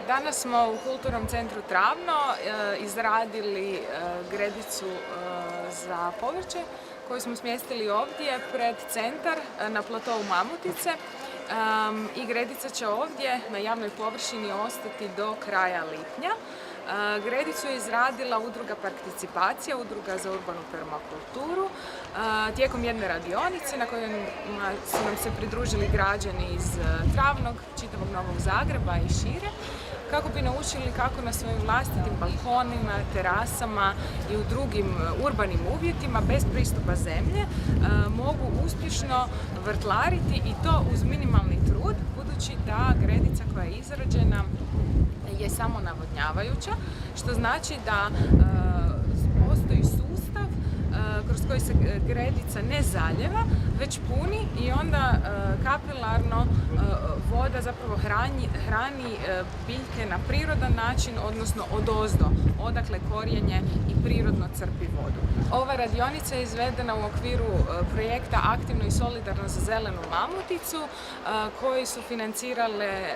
Danas smo u Kulturnom centru Travno izradili gredicu za povrće koju smo smjestili ovdje pred centar na platovu Mamutice i gredica će ovdje na javnoj površini ostati do kraja lipnja. Gredicu je izradila udruga Participacija, udruga za urbanu permakulturu, tijekom jedne radionice na kojoj su nam se pridružili građani iz Travnog, čitavog Novog Zagreba i šire, kako bi naučili kako na svojim vlastitim balkonima, terasama i u drugim urbanim uvjetima bez pristupa zemlje mogu uspješno vrtlariti i to uz minimalni trud, budući da gredica koja je izrađena je samo navodnjavajuća, što znači da postoji sustav kroz koji se gredica ne zaljeva, već puni i onda kapilarno voda zapravo hrani biljke na prirodan način, odnosno odozdo, odakle korijenje i prirodno crpi vodu. Ova radionica je izvedena u okviru projekta Aktivno i solidarno za zelenu Mamuticu, koji su financirale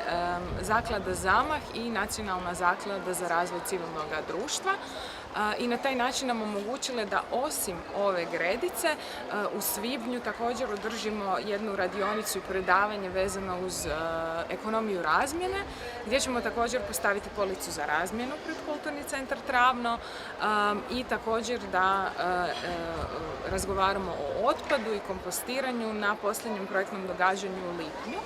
Zaklada Zamah i Nacionalna zaklada za razvoj civilnog društva. I na taj način nam omogućile da osim ove gredice u svibnju također održimo jednu radionicu i predavanje vezano uz ekonomiju razmjene, gdje ćemo također postaviti policu za razmjenu pred Kulturni centar Travno i također da razgovaramo o otpadu i kompostiranju na posljednjem projektnom događanju u lipnju.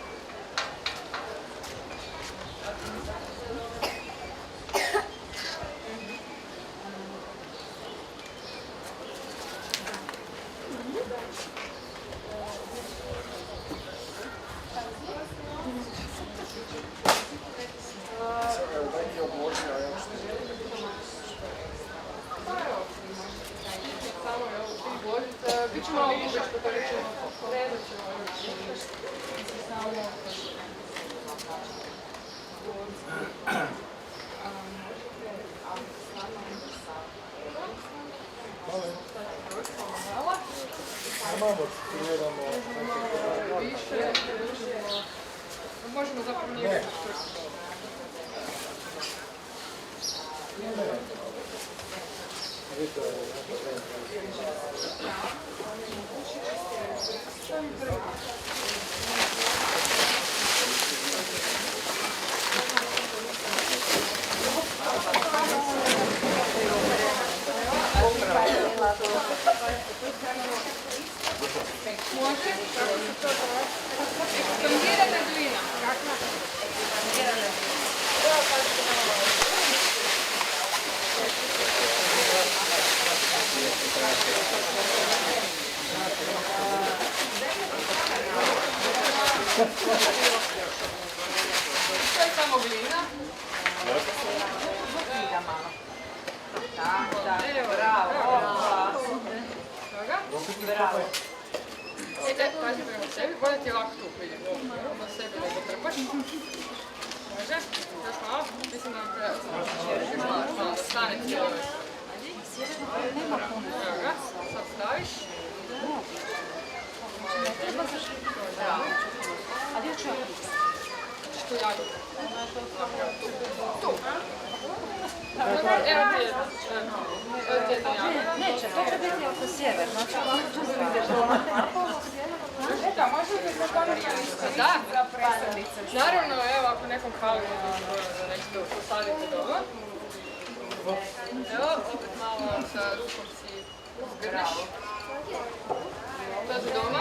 Možemo zapravo nije ekspandirana glina. To je samo glina. Evo, bravo. Bravo. Pazi prema sebi, bolje ti je lako tu vidjeti. Na sebi nego trpaš. Može? Još malo? Mislim da nam treba malo stane cijelo. Evo ga, sad staviš. A gdje ću ja? Što ja tu? Tu. Evo ti jedna jagoda. Neće, to će biti oko sjever. Da, može li se donijeti za presadice? Naravno, evo, ako nekom fali da nešto posadite doma. Evo, opet malo sa rukom si zgrneš. To je za doma.